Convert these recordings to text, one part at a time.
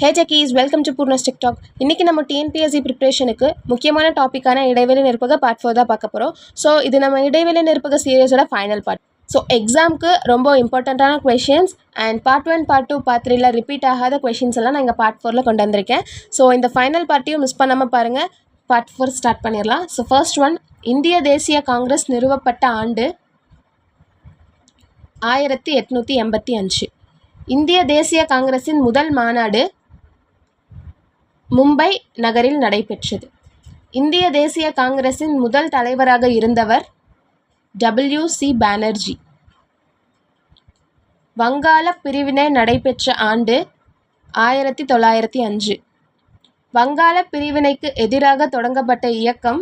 Hey techies, welcome to Poorna's TikTok. இன்றைக்கி நம்ம TNPSC ப்ரிப்ரேஷனுக்கு முக்கியமான டாப்பிக்கான இடைவெளி நிற்பக பார்ட் 4 தான் பார்க்க போகிறோம். ஸோ இது நம்ம இடைவெளி நிற்பக சீரியஸோட ஃபைனல் பார்ட். ஸோ எக்ஸாமுக்கு ரொம்ப இம்பார்ட்டண்ட்டான questions and part 1, part 2, part 3ல ரிப்பீட் ஆகாத கொஷின்ஸ் எல்லாம் நான் இங்கே பார்ட் 4ல் கொண்டு வந்திருக்கேன். ஸோ இந்த ஃபைனல் பார்ட்டையும் மிஸ் பண்ணாமல் பாருங்கள். பார்ட் 4 ஸ்டார்ட் பண்ணிடலாம். ஸோ ஃபர்ஸ்ட் ஒன், இந்திய தேசிய காங்கிரஸ் நிறுவப்பட்ட ஆண்டு 1885. இந்திய தேசிய காங்கிரஸின் முதல் மாநாடு மும்பை நகரில் நடைபெற்றது. இந்திய தேசிய காங்கிரஸின் முதல் தலைவராக இருந்தவர் W.C. பானர்ஜி. வங்காள பிரிவினை நடைபெற்ற ஆண்டு 1905. வங்காள பிரிவினைக்கு எதிராக தொடங்கப்பட்ட இயக்கம்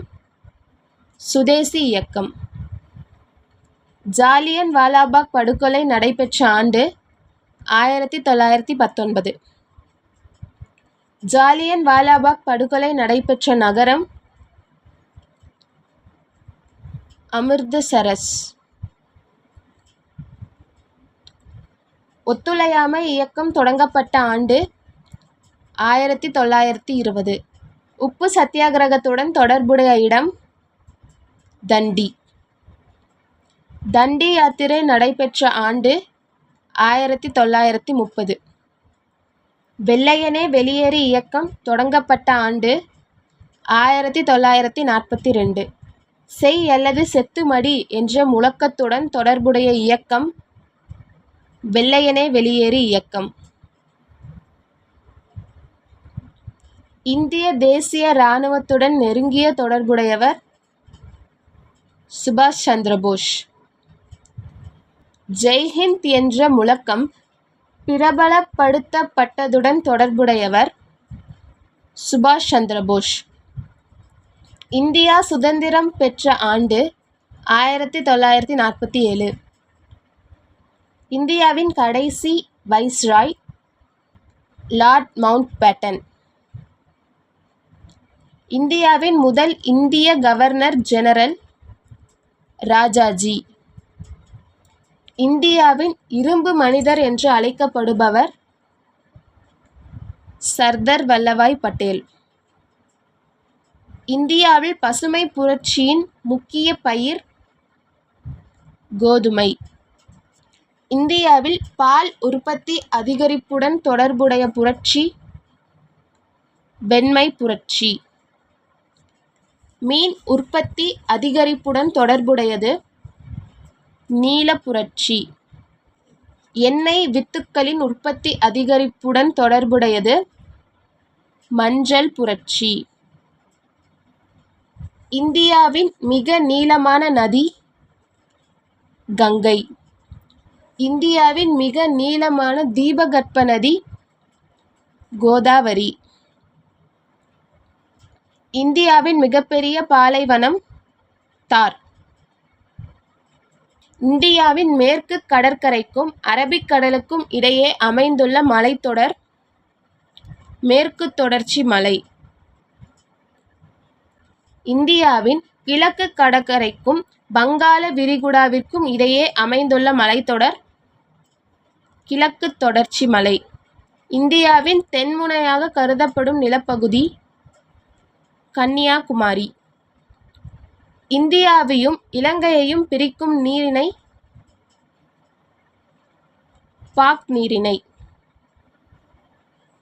சுதேசி இயக்கம். ஜாலியன் வாலாபாக் படுகொலை நடைபெற்ற ஆண்டு 1919. ஜாலியன் வாலாபாக் படுகொலை நடைபெற்ற நகரம் அமிர்தசரஸ். ஒத்துழையாமை இயக்கம் தொடங்கப்பட்ட ஆண்டு 1920. உப்பு சத்தியாகிரகத்துடன் தொடர்புடைய இடம் தண்டி. தண்டி யாத்திரை நடைபெற்ற ஆண்டு 1930. வெள்ளையனே வெளியேறு இயக்கம் தொடங்கப்பட்ட ஆண்டு 1942. செய் அல்லது செத்து மடி என்ற முழக்கத்துடன் தொடர்புடைய இயக்கம் வெள்ளையனே வெளியேறு இயக்கம். இந்திய தேசிய இராணுவத்துடன் நெருங்கிய தொடர்புடையவர் சுபாஷ் சந்திரபோஸ். ஜெய்ஹிந்த் என்ற முழக்கம் பிரபலப்படுத்தப்பட்டதுடன் தொடர்புடையவர் சுபாஷ் சந்திரபோஸ். இந்தியா சுதந்திரம் பெற்ற ஆண்டு 1947. இந்தியாவின் கடைசி வைஸ்ராய் லார்ட் மவுண்ட் பேட்டன். இந்தியாவின் முதல் இந்திய கவர்னர் ஜெனரல் ராஜாஜி. இந்தியாவின் இரும்பு மனிதர் என்று அழைக்கப்படுபவர் சர்தார் வல்லபாய் பட்டேல். இந்தியாவில் பசுமை புரட்சியின் முக்கிய பயிர் கோதுமை. இந்தியாவில் பால் உற்பத்தி அதிகரிப்புடன் தொடர்புடைய புரட்சி வெண்மை புரட்சி. மீன் உற்பத்தி அதிகரிப்புடன் தொடர்புடையது நீல புரட்சி. எண்ணெய் வித்துக்களின் உற்பத்தி அதிகரிப்புடன் தொடர்புடையது மஞ்சள் புரட்சி. இந்தியாவின் மிக நீளமான நதி கங்கை. இந்தியாவின் மிக நீளமான தீபகற்ப நதி கோதாவரி. இந்தியாவின் மிகப்பெரிய பாலைவனம் தார். இந்தியாவின் மேற்கு கடற்கரைக்கும் அரபிக்கடலுக்கும் இடையே அமைந்துள்ள மலைத்தொடர் மேற்கு தொடர்ச்சி மலை. இந்தியாவின் கிழக்கு கடற்கரைக்கும் வங்காள விரிகுடாவிற்கும் இடையே அமைந்துள்ள மலைத்தொடர் கிழக்கு தொடர்ச்சி மலை. இந்தியாவின் தென்முனையாக கருதப்படும் நிலப்பகுதி கன்னியாகுமரி. இந்தியாவையும் இலங்கையையும் பிரிக்கும் நீரிணை பாக் நீரிணை.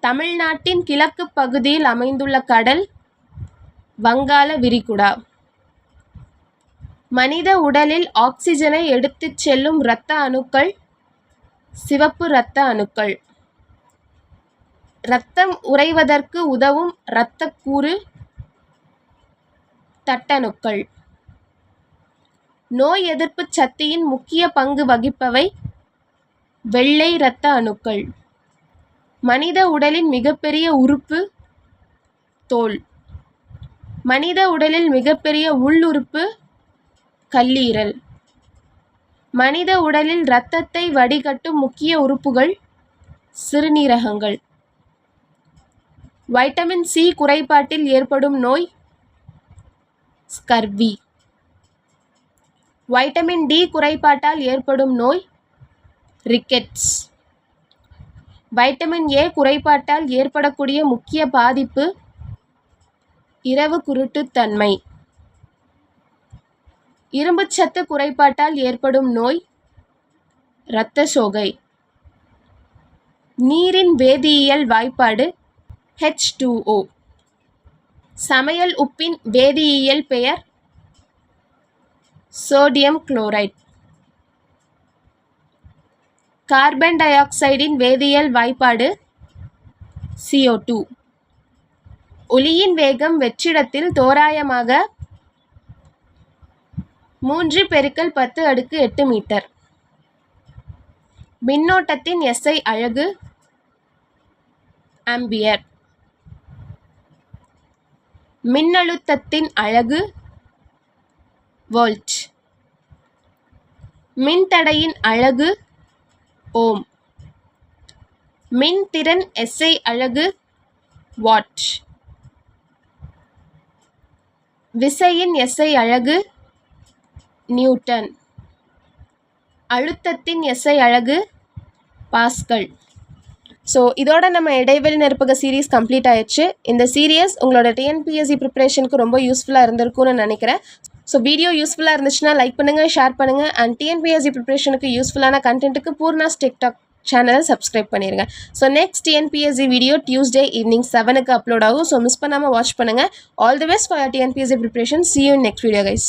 தமிழ்நாட்டின் கிழக்கு பகுதியில் அமைந்துள்ள கடல் வங்காள விரிகுடா. மனித உடலில் ஆக்சிஜனை எடுத்துச் செல்லும் இரத்த அணுக்கள் சிவப்பு இரத்த அணுக்கள். இரத்தம் உறைவதற்கு உதவும் இரத்தக்கூறு தட்டணுக்கள். நோய் எதிர்ப்பு சக்தியின் முக்கிய பங்கு வகிப்பவை வெள்ளை இரத்த அணுக்கள். மனித உடலின் மிகப்பெரிய உறுப்பு தோல். மனித உடலில் மிகப்பெரிய உள்ளுறுப்பு கல்லீரல். மனித உடலில் இரத்தத்தை வடிகட்டும் முக்கிய உறுப்புகள் சிறுநீரகங்கள். வைட்டமின் சி குறைபாட்டில் ஏற்படும் நோய் ஸ்கர்வி. வைட்டமின் டி குறைபாட்டால் ஏற்படும் நோய் ரிக்கெட்ஸ். வைட்டமின் ஏ குறைபாட்டால் ஏற்படக்கூடிய முக்கிய பாதிப்பு இரவு குருட்டுத்தன்மை. இரும்புச்சத்து குறைபாட்டால் ஏற்படும் நோய் இரத்த சோகை. நீரின் வேதியியல் வாய்ப்பாடு H2O. சமையல் உப்பின் வேதியியல் பெயர் சோடியம் குளோரைடு. கார்பன் டை ஆக்சைடின் வேதியியல் வாய்ப்பாடு CO2. ஒளியின் வேகம் வெற்றிடத்தில் தோராயமாக 3×10⁸ மீட்டர். மின்னோட்டத்தின் SI அலகு ஆம்பியர். மின்னழுத்தத்தின் அலகு வோல்ட். மின்தடையின் அலகு ஓம். மின்திறன் SI அலகு வாட். விசையின் SI அலகு நியூட்டன். அழுத்தத்தின் SI அலகு பாஸ்கல். ஸோ இதோட நம்ம இடைவெளி நிரப்பக சீரீஸ் கம்ப்ளீட் ஆயிடுச்சு. இந்த சீரியஸ் உங்களோட டிஎன்பிஎஸ்சி ப்ரிப்ரேஷனுக்கு ரொம்ப யூஸ்ஃபுல்லாக இருந்திருக்கும்னு நினைக்கிறேன். ஸோ வீடியோ யூஸ்ஃபுல்லாக இருந்துச்சுன்னா லைக் பண்ணுங்கள், ஷேர் பண்ணுங்கள். அண்ட் டிஎன்பிஎஸ்சி ப்ரிப்ரேஷனுக்கு யூஸ்ஃபுல்லான கண்டென்ட்டுக்கு பூர்ணாஸ் டிக்டாக் சேனலை சப்ஸ்கிரைப் பண்ணிடுங்க. So next TNPSC video Tuesday evening 7க்கு அப்லோட் ஆகும். ஸோ மிஸ் பண்ணாமல் வாட்ச் பண்ணுங்கள். All the best for TNPSC preparation. See you in next video guys.